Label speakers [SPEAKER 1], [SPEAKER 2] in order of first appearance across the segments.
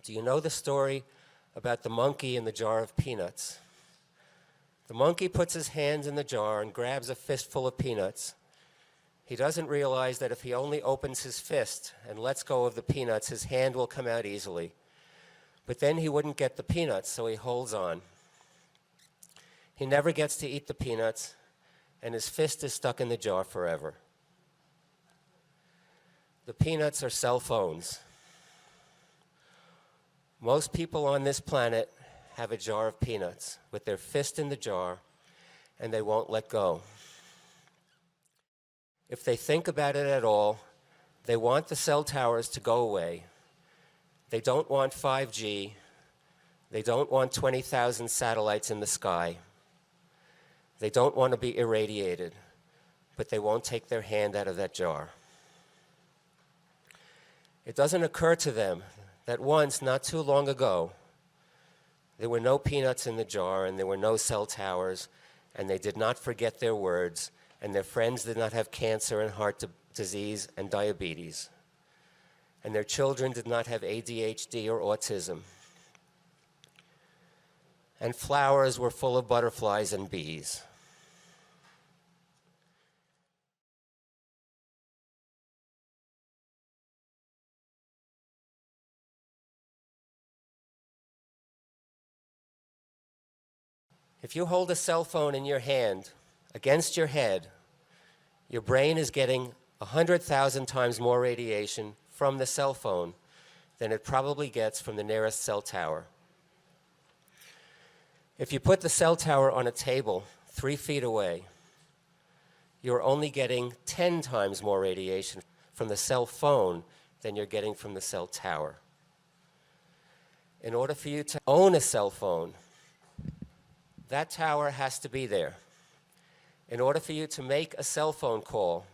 [SPEAKER 1] Do you know the story about the monkey and the jar of peanuts? The monkey puts his hands in the jar and grabs a fistful of peanuts. He doesn't realize that if he only opens his fist and lets go of the peanuts, his hand will come out easily. But then he wouldn't get the peanuts, so he holds on. He never gets to eat the peanuts, and his fist is stuck in the jar forever. The peanuts are cell phones. Most people on this planet have a jar of peanuts with their fist in the jar, and they won't let go. If they think about it at all, they want the cell towers to go away. They don't want 5G. They don't want 20,000 satellites in the sky. They don't want to be irradiated, but they won't take their hand out of that jar. It doesn't occur to them that once, not too long ago, there were no peanuts in the jar and there were no cell towers, and they did not forget their words, and their friends did not have cancer and heart disease and diabetes, and their children did not have ADHD or autism, and flowers were full of butterflies and bees. If you hold a cell phone in your hand against your head, your brain is getting 100,000 times more radiation from the cell phone than it probably gets from the nearest cell tower. If you put the cell tower on a table 3 feet away, you're only getting 10 times more radiation from the cell phone than you're getting from the cell tower. In order for you to own a cell phone, that tower has to be there. In order for you to make a cell phone call,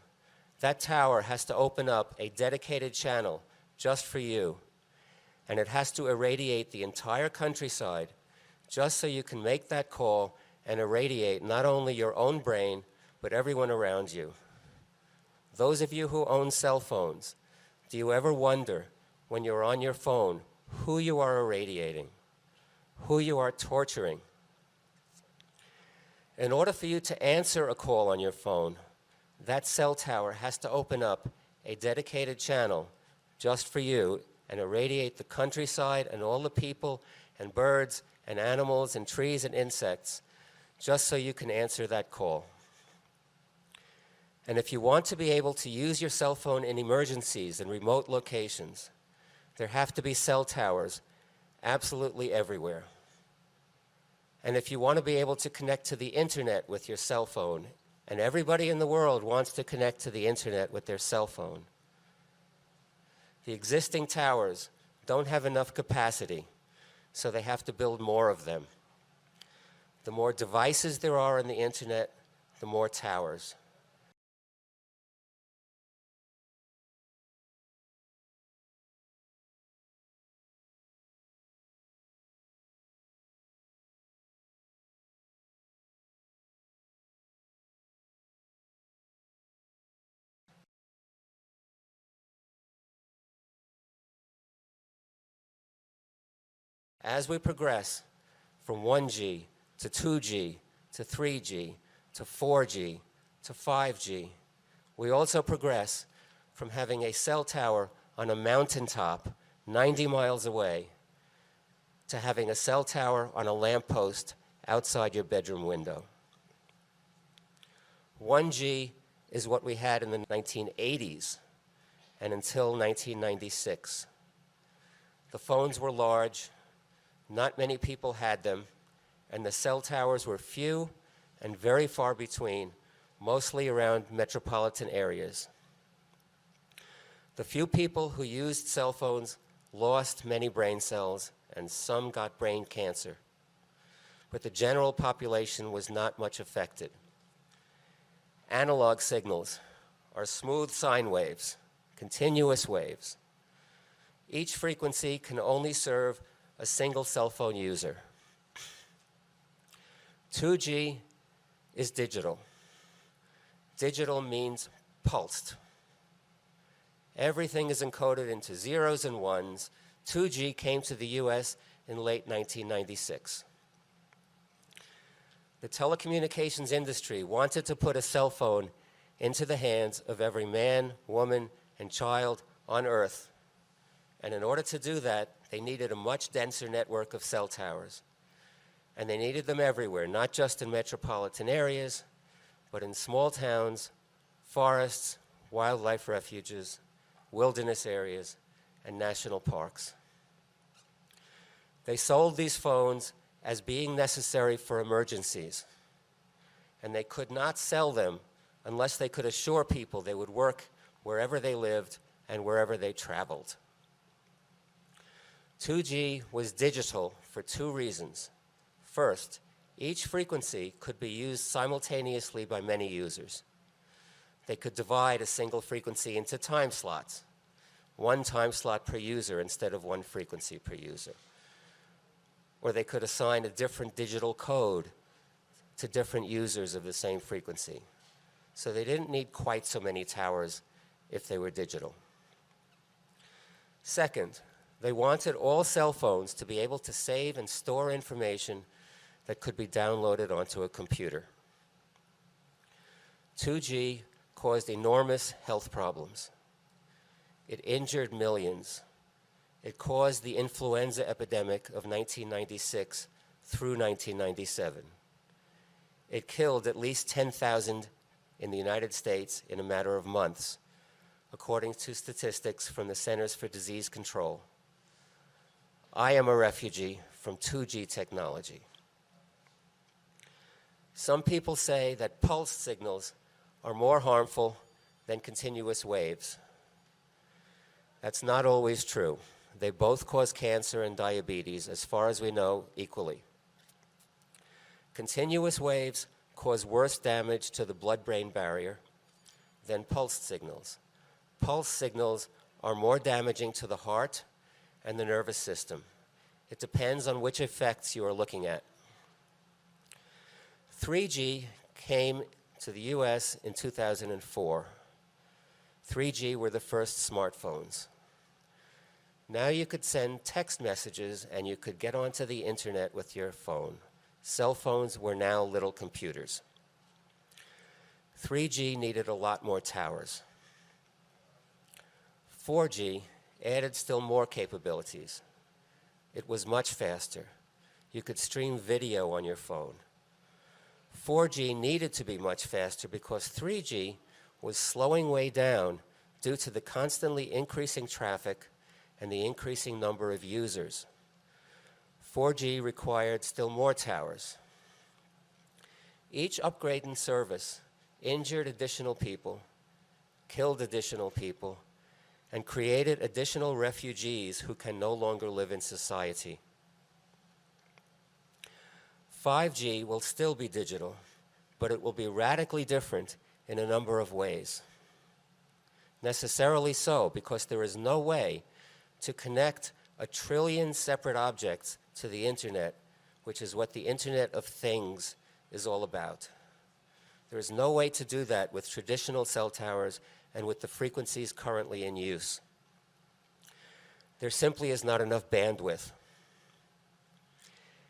[SPEAKER 1] that tower has to open up a dedicated channel just for you, and it has to irradiate the entire countryside just so you can make that call and irradiate not only your own brain, but everyone around you. Those of you who own cell phones, do you ever wonder when you're on your phone who you are irradiating, who you are torturing? In order for you to answer a call on your phone, that cell tower has to open up a dedicated channel just for you and irradiate the countryside and all the people and birds and animals and trees and insects just so you can answer that call. And if you want to be able to use your cell phone in emergencies and remote locations, there have to be cell towers absolutely everywhere. And if you want to be able to connect to the internet with your cell phone, and everybody in the world wants to connect to the internet with their cell phone, the existing towers don't have enough capacity, so they have to build more of them. The more devices there are on the internet, the more towers. As we progress from 1G to 2G to 3G to 4G to 5G, we also progress from having a cell tower on a mountaintop 90 miles away to having a cell tower on a lamppost outside your bedroom window. 1G is what we had in the 1980s and until 1996. The phones were large. Not many people had them, and the cell towers were few and very far between, mostly around metropolitan areas. The few people who used cell phones lost many brain cells, and some got brain cancer. But the general population was not much affected. Analog signals are smooth sine waves, continuous waves. Each frequency can only serve a single cell phone user. 2G is digital. Digital means pulsed. Everything is encoded into zeros and ones 2G came to the US in late 1996. The telecommunications industry wanted to put a cell phone into the hands of every man, woman, and child on Earth. And in order to do that, they needed a much denser network of cell towers. And they needed them everywhere, not just in metropolitan areas, but in small towns, forests, wildlife refuges, wilderness areas, and national parks. They sold these phones as being necessary for emergencies, and they could not sell them unless they could assure people they would work wherever they lived and wherever they traveled. 2G was digital for two reasons. First, each frequency could be used simultaneously by many users. They could divide a single frequency into time slots, one time slot per user instead of one frequency per user. Or they could assign a different digital code to different users of the same frequency. So they didn't need quite so many towers if they were digital. Second, they wanted all cell phones to be able to save and store information that could be downloaded onto a computer. 2G caused enormous health problems. It injured millions. It caused the influenza epidemic of 1996 through 1997. It killed at least 10,000 in the United States in a matter of months, according to statistics from the Centers for Disease Control. I am a refugee from 2G technology. Some people say that pulse signals are more harmful than continuous waves. That's not always true. They both cause cancer and diabetes, as far as we know, equally. Continuous waves cause worse damage to the blood-brain barrier than pulsed signals. Pulse signals are more damaging to the heart and the nervous system. It depends on which effects you are looking at. 3G came to the US in 2004. 3G were the first smartphones. Now you could send text messages and you could get onto the internet with your phone. Cell phones were now little computers. 3G needed a lot more towers. 4G added still more capabilities. It was much faster. You could stream video on your phone. 4G needed to be much faster because 3G was slowing way down due to the constantly increasing traffic and the increasing number of users. 4G required still more towers. Each upgrade in service injured additional people, killed additional people, and created additional refugees who can no longer live in society. 5G will still be digital, but it will be radically different in a number of ways. Necessarily so, because there is no way to connect 1 trillion separate objects to the internet, which is what the Internet of Things is all about. There is no way to do that with traditional cell towers and with the frequencies currently in use. There simply is not enough bandwidth.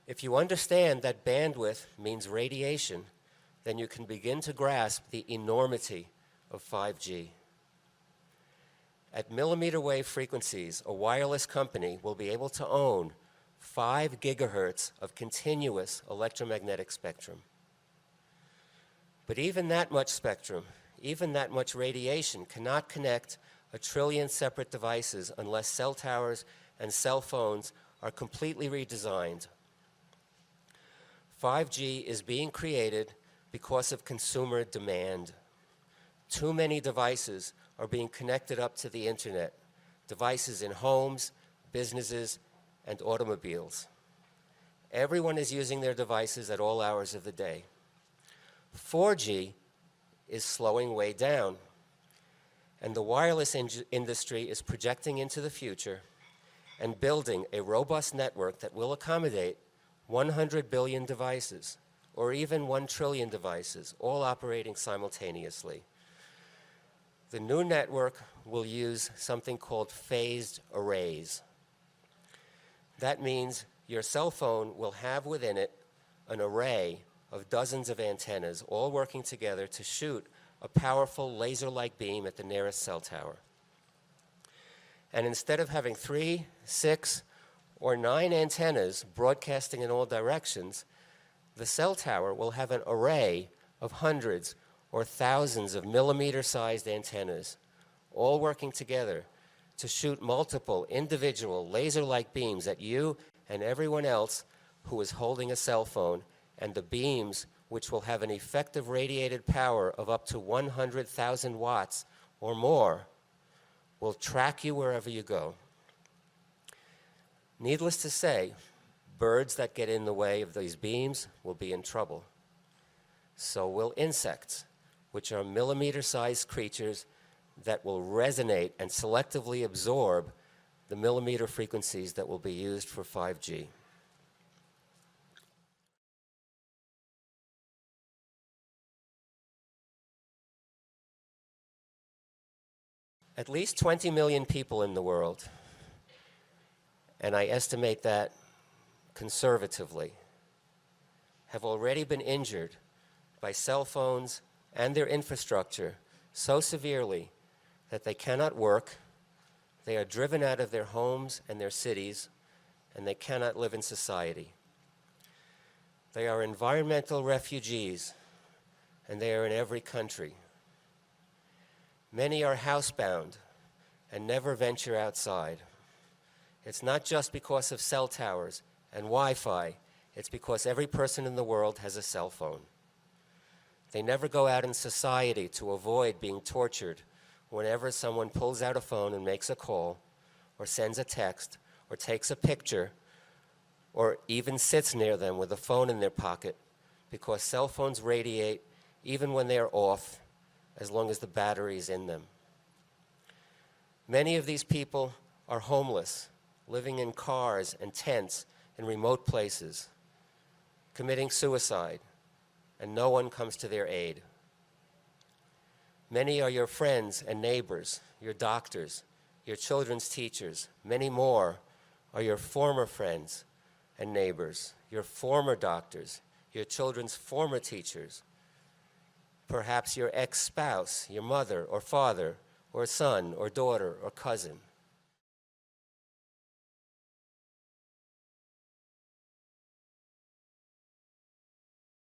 [SPEAKER 1] If you understand that bandwidth means radiation, then you can begin to grasp the enormity of 5G. At millimeter wave frequencies, a wireless company will be able to own 5 gigahertz of continuous electromagnetic spectrum. But even that much spectrum, even that much radiation cannot connect 1 trillion separate devices unless cell towers and cell phones are completely redesigned. 5G is being created because of consumer demand. Too many devices are being connected up to the internet, devices in homes, businesses, and automobiles. Everyone is using their devices at all hours of the day. 4G is slowing way down, and the wireless industry is projecting into the future and building a robust network that will accommodate 100 billion devices, or even 1 trillion devices, all operating simultaneously. The new network will use something called phased arrays. That means your cell phone will have within it an array of dozens of antennas, all working together to shoot a powerful laser-like beam at the nearest cell tower. And instead of having 3, 6, or 9 antennas broadcasting in all directions, the cell tower will have an array of hundreds or thousands of millimeter-sized antennas, all working together to shoot multiple individual laser-like beams at you and everyone else who is holding a cell phone, and the beams, which will have an effective radiated power of up to 100,000 watts or more, will track you wherever you go. Needless to say, birds that get in the way of these beams will be in trouble. So will insects, which are millimeter-sized creatures that will resonate and selectively absorb the millimeter frequencies that will be used for 5G. At least 20 million people in the world, and I estimate that conservatively, have already been injured by cell phones and their infrastructure so severely that they cannot work, they are driven out of their homes and their cities, and they cannot live in society. They are environmental refugees, and they are in every country. Many are housebound and never venture outside. It's not just because of cell towers and Wi-Fi, it's because every person in the world has a cell phone. They never go out in society to avoid being tortured whenever someone pulls out a phone and makes a call, or sends a text, or takes a picture, or even sits near them with a phone in their pocket, because cell phones radiate even when they are off, as long as the battery is in them. Many of these people are homeless, living in cars and tents in remote places, committing suicide, and no one comes to their aid. Many are your friends and neighbors, your doctors, your children's teachers. Many more are your former friends and neighbors, your former doctors, your children's former teachers, perhaps your ex-spouse, your mother or father, or son or daughter or cousin.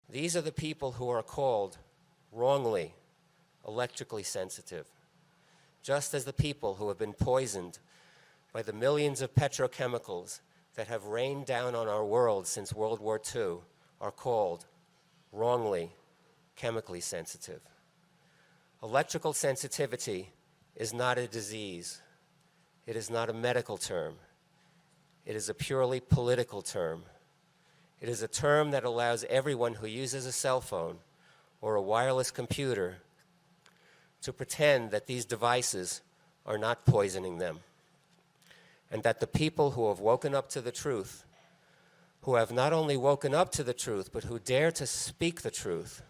[SPEAKER 1] These are the people who are called, wrongly, electrically sensitive, just as the people who have been poisoned by the millions of petrochemicals that have rained down on our world since World War II are called, wrongly, chemically sensitive. Electrical sensitivity is not a disease. It is not a medical term. It is a purely political term. It is a term that allows everyone who uses a cell phone or a wireless computer to pretend that these devices are not poisoning them, and that the people who have woken up to the truth, who have not only woken up to the truth, but who dare to speak the truth,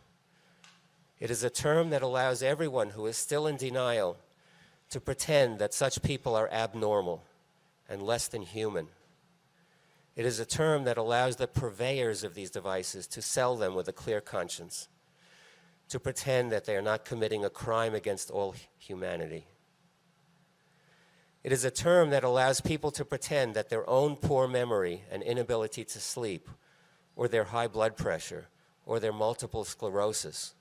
[SPEAKER 1] it is a term that allows everyone who is still in denial to pretend that such people are abnormal and less than human. It is a term that allows the purveyors of these devices to sell them with a clear conscience, to pretend that they are not committing a crime against all humanity. It is a term that allows people to pretend that their own poor memory and inability to sleep, or their high blood pressure, or their multiple sclerosis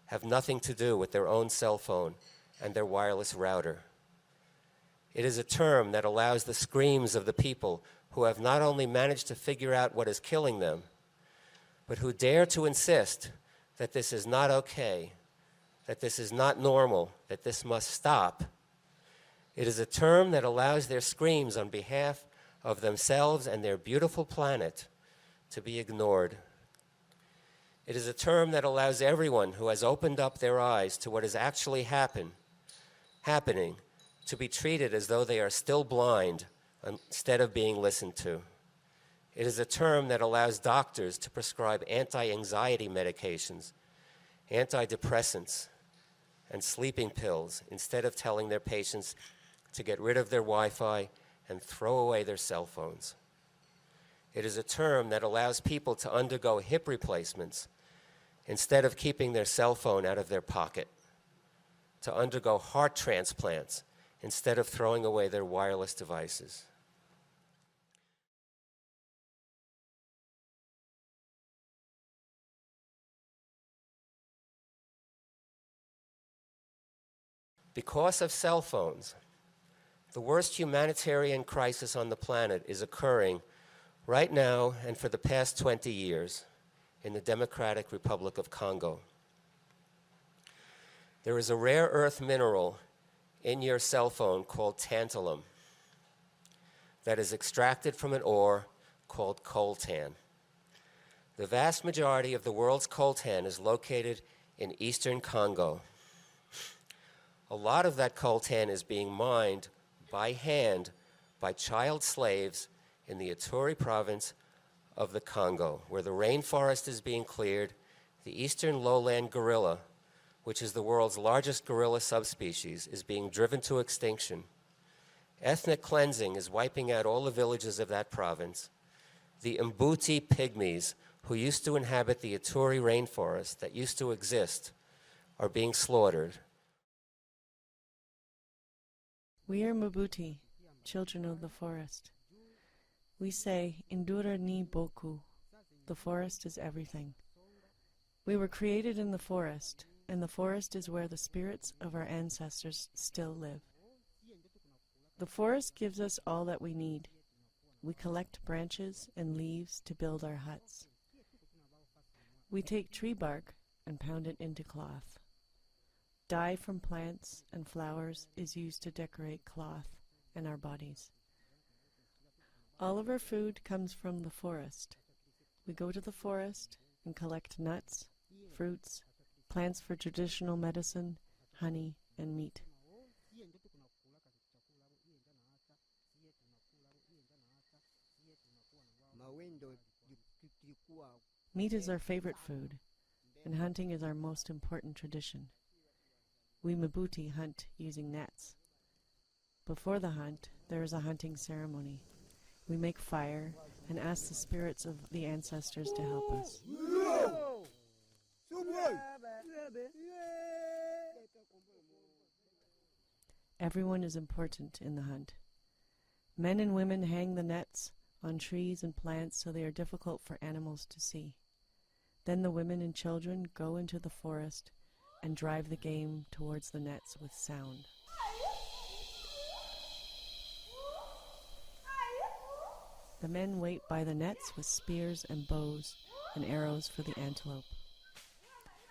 [SPEAKER 1] have nothing to do with their own cell phone and their wireless router. It is a term that allows the screams of the people who have not only managed to figure out what is killing them, but who dare to insist that this is not okay, that this is not normal, that this must stop. It is a term that allows their screams on behalf of themselves and their beautiful planet to be ignored. It is a term that allows everyone who has opened up their eyes to what is actually happening to be treated as though they are still blind instead of being listened to. It is a term that allows doctors to prescribe anti-anxiety medications, antidepressants, and sleeping pills instead of telling their patients to get rid of their Wi-Fi and throw away their cell phones. It is a term that allows people to undergo hip replacements instead of keeping their cell phone out of their pocket, to undergo heart transplants instead of throwing away their wireless devices. Because of cell phones, the worst humanitarian crisis on the planet is occurring right now and for the past 20 years in the Democratic Republic of Congo. There is a rare earth mineral in your cell phone called tantalum that is extracted from an ore called coltan. The vast majority of the world's coltan is located in eastern Congo. A lot of that coltan is being mined by hand by child slaves in the Ituri province of the Congo, where the rainforest is being cleared. The eastern lowland gorilla, which is the world's largest gorilla subspecies, is being driven to extinction. Ethnic cleansing is wiping out all the villages of that province. The Mbuti pygmies, who used to inhabit the Ituri rainforest that used to exist, are being slaughtered.
[SPEAKER 2] We are Mbuti, children of the forest. We say, Indura ni boku, the forest is everything. We were created in the forest, and the forest is where the spirits of our ancestors still live. The forest gives us all that we need. We collect branches and leaves to build our huts. We take tree bark and pound it into cloth. Dye from plants and flowers is used to decorate cloth and our bodies. All of our food comes from the forest. We go to the forest and collect nuts, fruits, plants for traditional medicine, honey, and meat. Meat is our favorite food, and hunting is our most important tradition. We Mbuti hunt using nets. Before the hunt, there is a hunting ceremony. We make fire and ask the spirits of the ancestors to help us. Everyone is important in the hunt. Men and women hang the nets on trees and plants so they are difficult for animals to see. Then the women and children go into the forest and drive the game towards the nets with sound. The men wait by the nets with spears and bows and arrows for the antelope.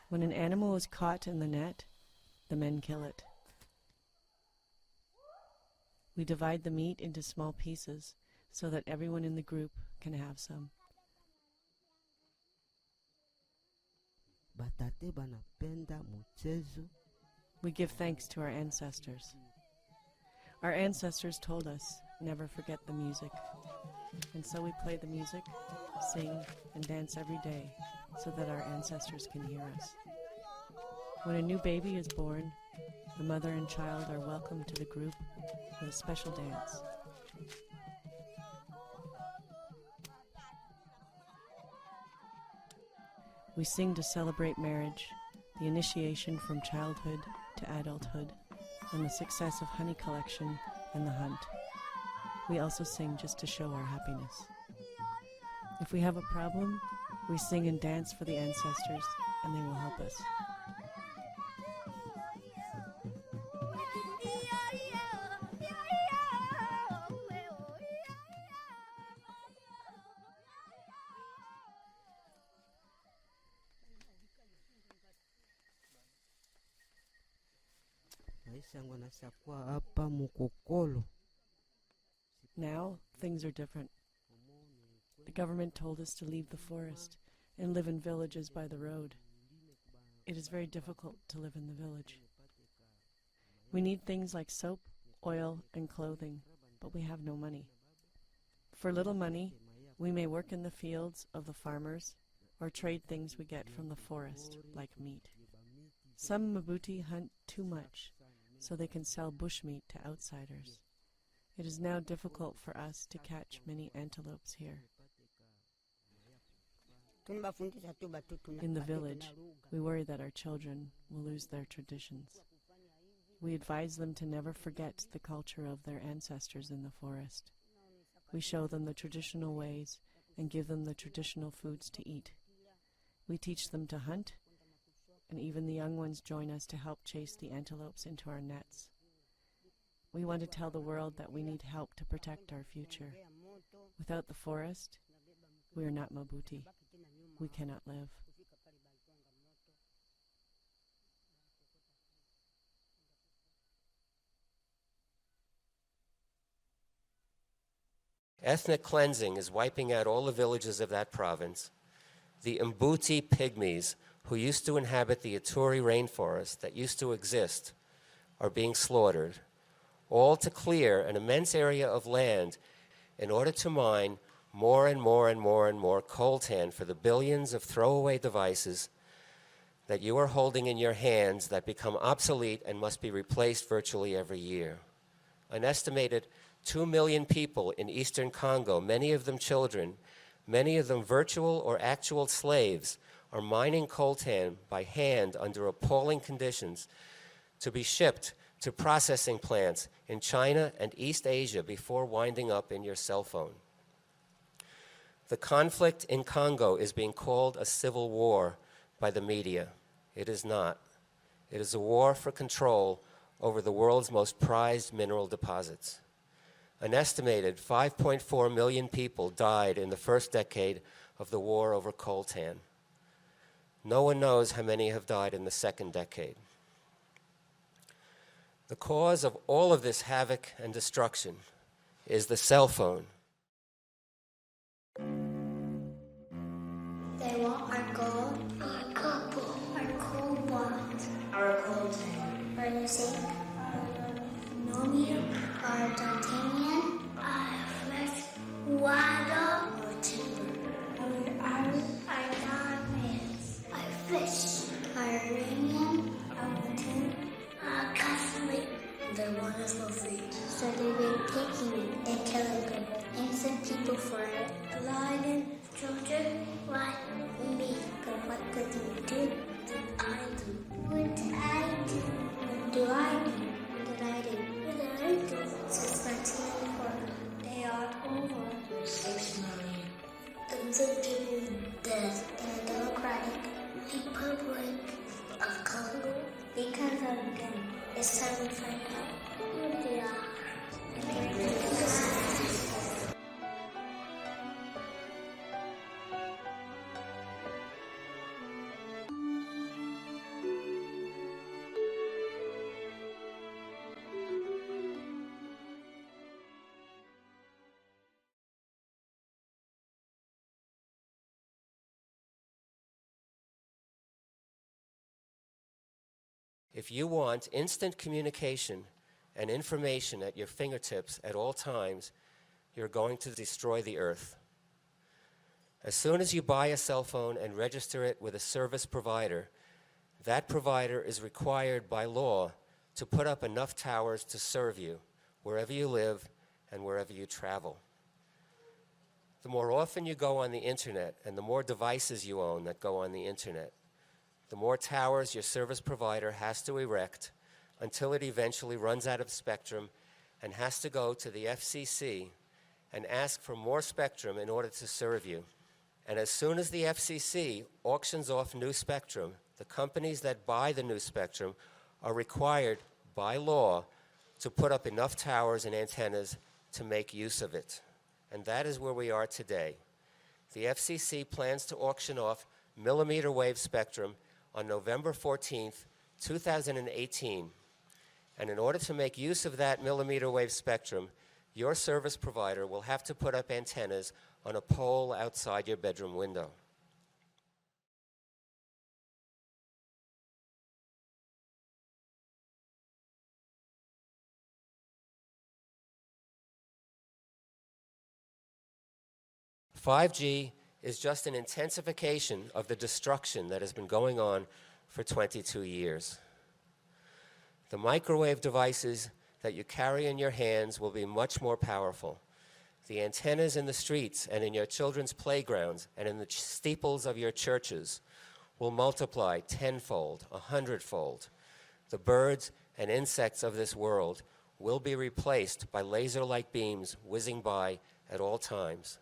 [SPEAKER 2] When an animal is caught in the net, the men kill it. We divide the meat into small pieces so that everyone in the group can have some. We give thanks to our ancestors. Our ancestors told us, never forget the music. And so we play the music, sing, and dance every day so that our ancestors can hear us. When a new baby is born, the mother and child are welcomed to the group with a special dance. We sing to celebrate marriage, the initiation from childhood to adulthood, and the success of honey collection and the hunt. We also sing just to show our happiness. If we have a problem, we sing and dance for the ancestors, and they will help us. Now, things are different. The government told us to leave the forest and live in villages by the road. It is very difficult to live in the village. We need things like soap, oil, and clothing, but we have no money. For little money, we may work in the fields of the farmers or trade things we get from the forest, like meat. Some Mbuti hunt too much, so they can sell bushmeat to outsiders. It is now difficult for us to catch many antelopes here. In the village, we worry that our children will lose their traditions. We advise them to never forget the culture of their ancestors in the forest. We show them the traditional ways and give them the traditional foods to eat. We teach them to hunt, and even the young ones join us to help chase the antelopes into our nets. We want to tell the world that we need help to protect our future. Without the forest, we are not Mabuti. We cannot live.
[SPEAKER 1] Ethnic cleansing is wiping out all the villages of that province. The Mbuti pygmies, who used to inhabit the Ituri rainforest that used to exist, are being slaughtered, all to clear an immense area of land in order to mine more and more and more and more coltan for the billions of throwaway devices that you are holding in your hands that become obsolete and must be replaced virtually every year. An estimated 2 million people in eastern Congo, many of them children, many of them virtual or actual slaves, are mining coltan by hand under appalling conditions to be shipped to processing plants in China and East Asia before winding up in your cell phone. The conflict in Congo is being called a civil war by the media. It is not. It is a war for control over the world's most prized mineral deposits. An estimated 5.4 million people died in the first decade of the war over coltan. No one knows how many have died in the second decade. The cause of all of this havoc and destruction is the cell phone.
[SPEAKER 3] They want our gold, our copper, our cobalt, our coltan, our zinc, our aluminum, our titanium, our flesh, water, our timber, our iron, our diamonds, our fish, our uranium, our tin, our cosmic. They want us for free. So they've been taking it and killing them. Innocent people for it. Lying children, why me? But what could you do? I do. What did I do? What do I do? What did I do? What did I do? Since 1994, they are over 6 million. And the people dead in the Democratic Republic of Congo. Because of them, it's time to find out who they are.
[SPEAKER 1] If you want instant communication and information at your fingertips at all times, you're going to destroy the earth. As soon as you buy a cell phone and register it with a service provider, that provider is required by law to put up enough towers to serve you wherever you live and wherever you travel. The more often you go on the internet and the more devices you own that go on the internet, the more towers your service provider has to erect until it eventually runs out of spectrum and has to go to the FCC and ask for more spectrum in order to serve you. And as soon as the FCC auctions off new spectrum, the companies that buy the new spectrum are required by law to put up enough towers and antennas to make use of it. And that is where we are today. The FCC plans to auction off millimeter wave spectrum on November 14th, 2018. And in order to make use of that millimeter wave spectrum, your service provider will have to put up antennas on a pole outside your bedroom window. "5G is just an intensification of the destruction that has been going on for 22 years. The microwave devices that you carry in your hands will be much more powerful. The antennas in the streets and in your children's playgrounds and in the steeples of your churches will multiply tenfold, 100-fold. The birds and insects of this world will be replaced by laser-like beams whizzing by at all times.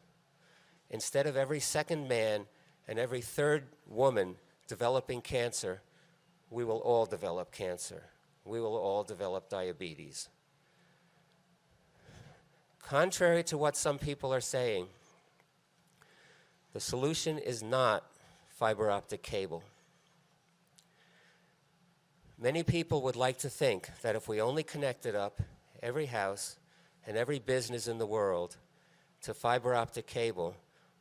[SPEAKER 1] Instead of every second man and every third woman developing cancer, we will all develop cancer. We will all develop diabetes. Contrary to what some people are saying, the solution is not fiber optic cable. Many people would like to think that if we only connected up every house and every business in the world to fiber optic cable,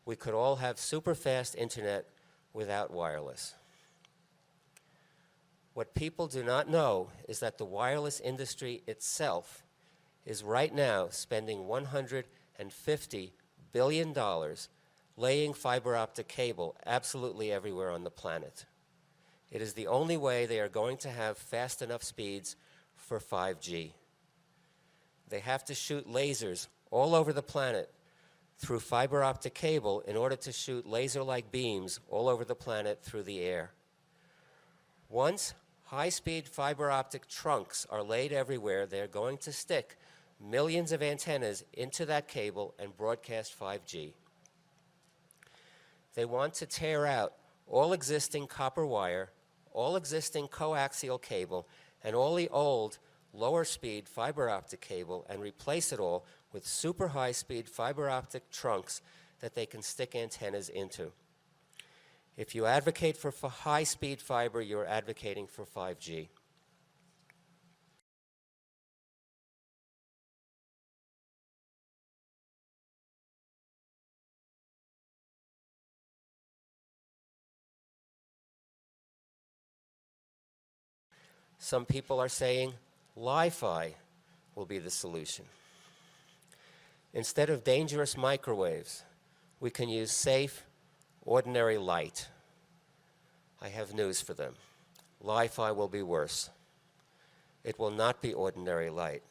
[SPEAKER 1] we could all have super fast internet without wireless. What people do not know is that the wireless industry itself is right now spending $150 billion laying fiber optic cable absolutely everywhere on the planet. It is the only way they are going to have fast enough speeds for 5G. They have to shoot lasers all over the planet through fiber optic cable in order to shoot laser-like beams all over the planet through the air. Once high-speed fiber optic trunks are laid everywhere, they're going to stick millions of antennas into that cable and broadcast 5G. They want to tear out all existing copper wire, all existing coaxial cable, and all the old lower-speed fiber optic cable and replace it all with super high-speed fiber optic trunks that they can stick antennas into. If you advocate for high-speed fiber, you're advocating for 5G. Some people are saying Li-Fi will be the solution. Instead of dangerous microwaves, we can use safe, ordinary light. I have news for them. Li-Fi will be worse. It will not be ordinary light.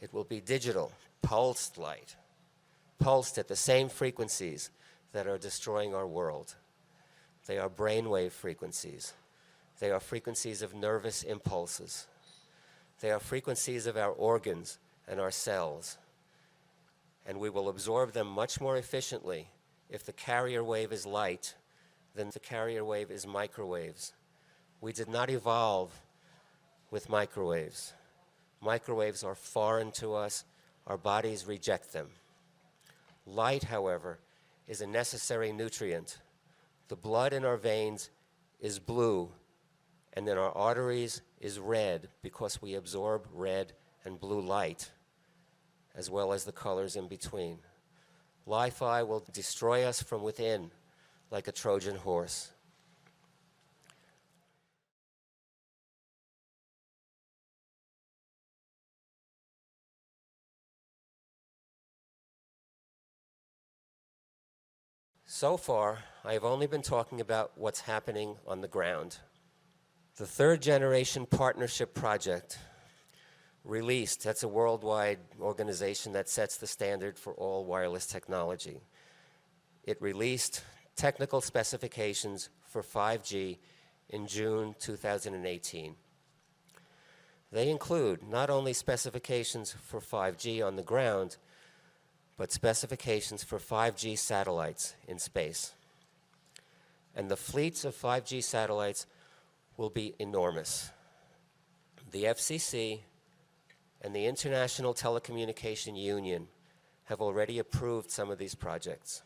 [SPEAKER 1] It will be digital, pulsed light, pulsed at the same frequencies that are destroying our world. They are brainwave frequencies. They are frequencies of nervous impulses. They are frequencies of our organs and our cells. And we will absorb them much more efficiently if the carrier wave is light than the carrier wave is microwaves. We did not evolve with microwaves. Microwaves are foreign to us. Our bodies reject them. Light, however, is a necessary nutrient. The blood in our veins is blue, and in our arteries is red because we absorb red and blue light, as well as the colors in between. Li-Fi will destroy us from within like a Trojan horse. So far, I have only been talking about what's happening on the ground. The Third Generation Partnership Project, released, that's a worldwide organization that sets the standard for all wireless technology. It released technical specifications for 5G in June 2018. They include not only specifications for 5G on the ground, but specifications for 5G satellites in space. And the fleets of 5G satellites will be enormous. The FCC and the International Telecommunication Union have already approved some of these projects.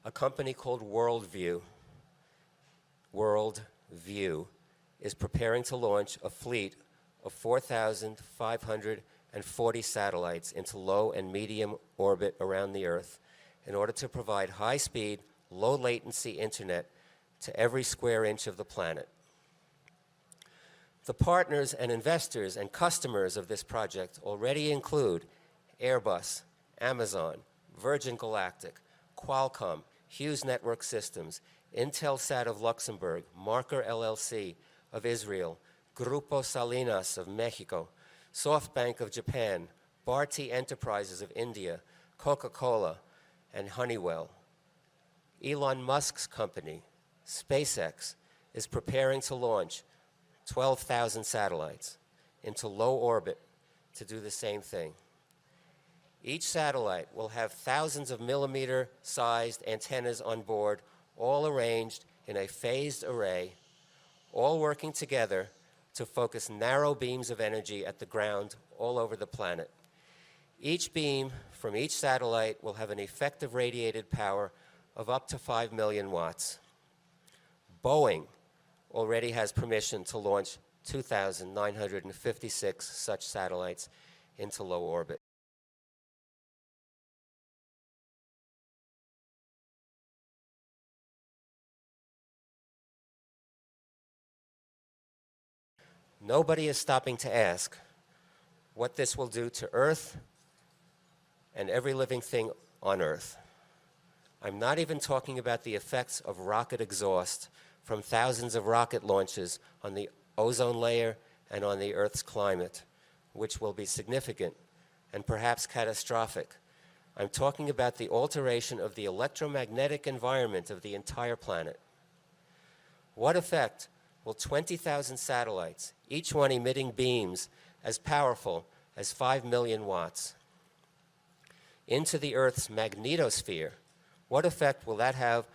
[SPEAKER 1] A company called Worldview is preparing to launch a fleet of 4,540 satellites into low and medium orbit around the Earth in order to provide high-speed, low-latency internet to every square inch of the planet. The partners and investors and customers of this project already include Airbus, Amazon, Virgin Galactic, Qualcomm, Hughes Network Systems, Intelsat of Luxembourg, Marker LLC of Israel, Grupo Salinas of Mexico, SoftBank of Japan, Bharti Enterprises of India, Coca-Cola, and Honeywell. Elon Musk's company, SpaceX, is preparing to launch 12,000 satellites into low orbit to do the same thing. Each satellite will have thousands of millimeter-sized antennas on board, all arranged in a phased array, all working together to focus narrow beams of energy at the ground all over the planet. Each beam from each satellite will have an effective radiated power of up to 5 million watts. Boeing already has permission to launch 2,956 such satellites into low orbit. Nobody is stopping to ask what this will do to Earth and every living thing on Earth. I'm not even talking about the effects of rocket exhaust from thousands of rocket launches on the ozone layer and on the Earth's climate, which will be significant and perhaps catastrophic. I'm talking about the alteration of the electromagnetic environment of the entire planet. What effect will 20,000 satellites, each one emitting beams as powerful as 5 million watts, into the Earth's magnetosphere, what effect will that have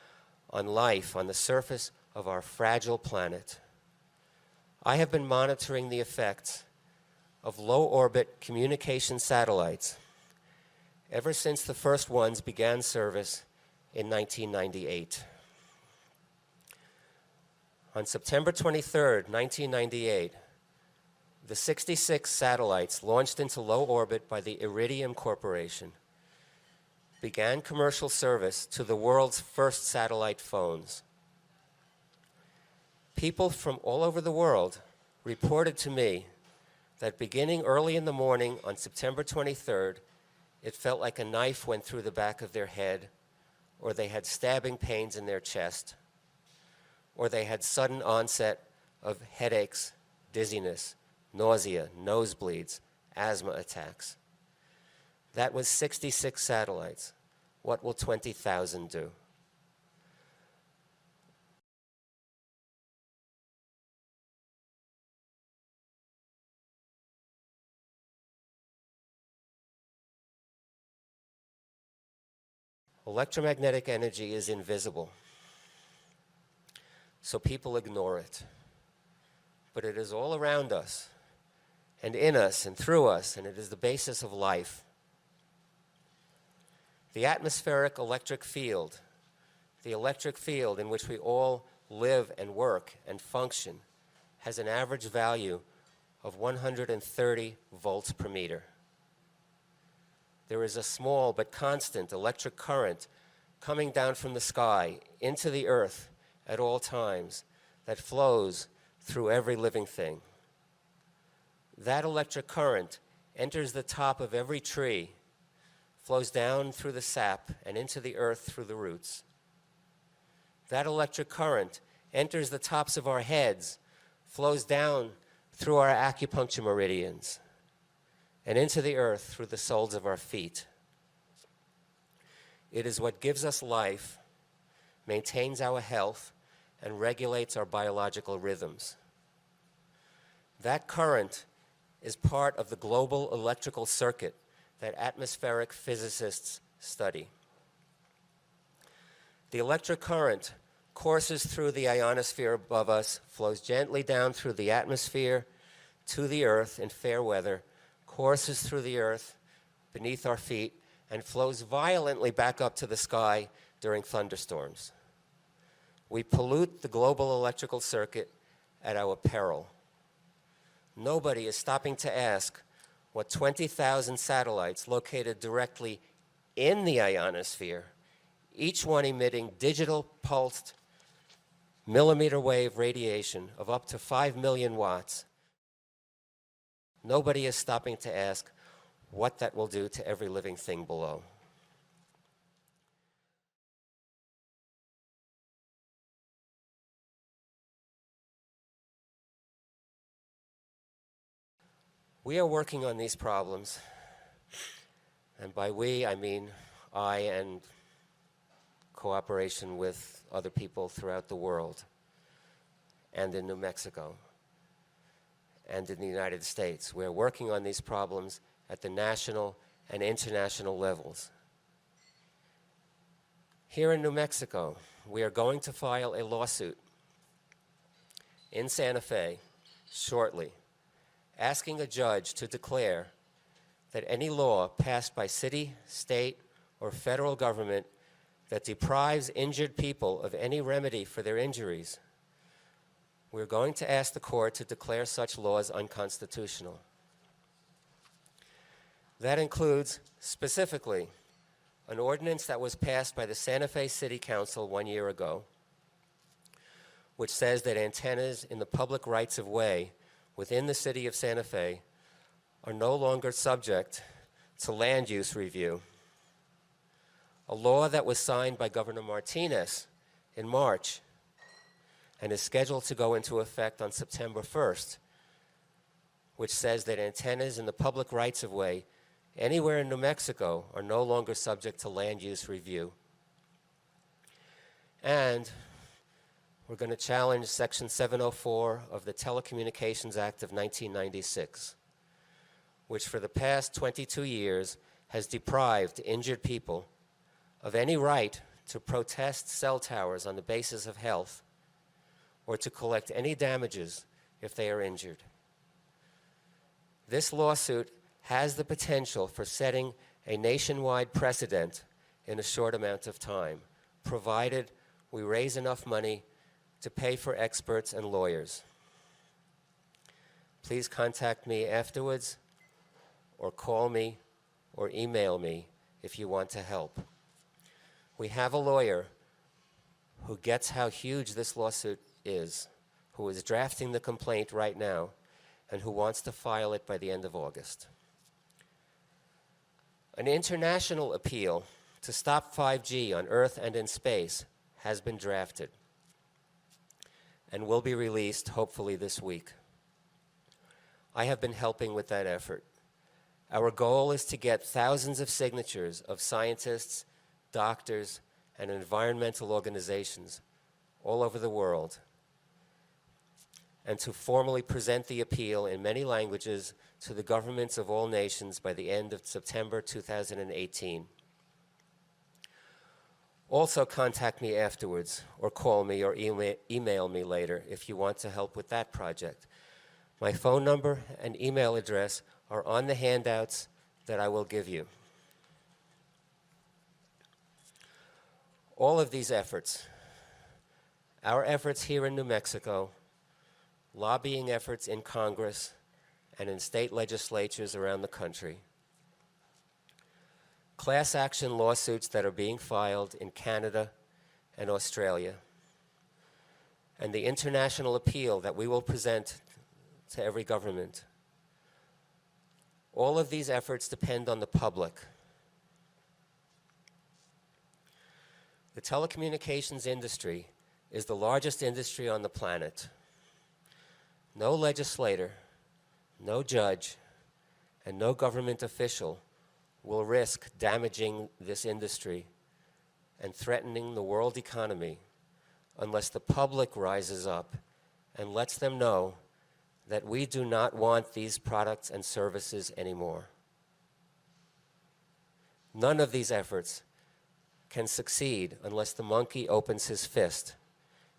[SPEAKER 1] on life on the surface of our fragile planet? I have been monitoring the effects of low-orbit communication satellites ever since the first ones began service in 1998. On September 23, 1998, the 66 satellites launched into low orbit by the Iridium Corporation began commercial service to the world's first satellite phones. People from all over the world reported to me that beginning early in the morning on September 23rd, it felt like a knife went through the back of their head, or they had stabbing pains in their chest, or they had sudden onset of headaches, dizziness, nausea, nosebleeds, asthma attacks. That was 66 satellites. What will 20,000 do? Electromagnetic energy is invisible, so people ignore it. But it is all around us, and in us, and through us, and it is the basis of life. The atmospheric electric field, the electric field in which we all live and work and function, has an average value of 130 volts per meter. There is a small but constant electric current coming down from the sky into the earth at all times that flows through every living thing. That electric current enters the top of every tree, flows down through the sap and into the earth through the roots. That electric current enters the tops of our heads, flows down through our acupuncture meridians, and into the earth through the soles of our feet. It is what gives us life, maintains our health, and regulates our biological rhythms. That current is part of the global electrical circuit that atmospheric physicists study. The electric current courses through the ionosphere above us, flows gently down through the atmosphere to the earth in fair weather, courses through the earth beneath our feet, and flows violently back up to the sky during thunderstorms. We pollute the global electrical circuit at our peril. Nobody is stopping to ask what 20,000 satellites located directly in the ionosphere, each one emitting digital pulsed millimeter wave radiation of up to 5 million watts. Nobody is stopping to ask what that will do to every living thing below. We are working on these problems And by we, I mean I and cooperation with other people throughout the world and in New Mexico and in the United States. We're working on these problems at the national and international levels. Here in New Mexico, we are going to file a lawsuit in Santa Fe shortly, asking a judge to declare that any law passed by city, state, or federal government that deprives injured people of any remedy for their injuries, we're going to ask the court to declare such laws unconstitutional. That includes, specifically, an ordinance that was passed by the Santa Fe City Council 1 year ago, which says that antennas in the public rights-of-way within the city of Santa Fe are no longer subject to land use review. A law that was signed by Governor Martinez in March and is scheduled to go into effect on September 1st, which says that antennas in the public rights-of-way anywhere in New Mexico are no longer subject to land use review. And we're going to challenge Section 704 of the Telecommunications Act of 1996, which for the past 22 years has deprived injured people of any right to protest cell towers on the basis of health or to collect any damages if they are injured. This lawsuit has the potential for setting a nationwide precedent in a short amount of time, provided we raise enough money to pay for experts and lawyers. Please contact me afterwards, or call me, or email me if you want to help. We have a lawyer who gets how huge this lawsuit is, who is drafting the complaint right now, and who wants to file it by the end of August. An international appeal to stop 5G on Earth and in space has been drafted and will be released hopefully this week. I have been helping with that effort. Our goal is to get thousands of signatures of scientists, doctors, and environmental organizations all over the world, and to formally present the appeal in many languages to the governments of all nations by the end of September 2018. Also contact me afterwards, or call me, or email me later if you want to help with that project. My phone number and email address are on the handouts that I will give you. All of these efforts, our efforts here in New Mexico, lobbying efforts in Congress and in state legislatures around the country, class action lawsuits that are being filed in Canada and Australia, and the international appeal that we will present to every government. All of these efforts depend on the public. The telecommunications industry is the largest industry on the planet. No legislator, no judge, and no government official will risk damaging this industry and threatening the world economy unless the public rises up and lets them know that we do not want these products and services anymore. None of these efforts can succeed unless the monkey opens his fist.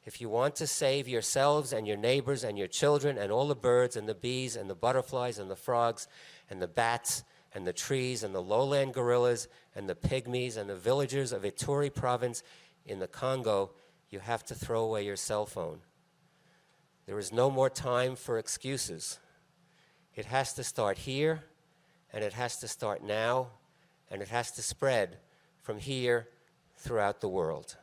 [SPEAKER 1] If you want to save yourselves and your neighbors and your children and all the birds and the bees and the butterflies and the frogs and the bats and the trees and the lowland gorillas and the pygmies and the villagers of Ituri province in the Congo, you have to throw away your cell phone. There is no more time for excuses. It has to start here, and it has to start now, and it has to spread from here throughout the world.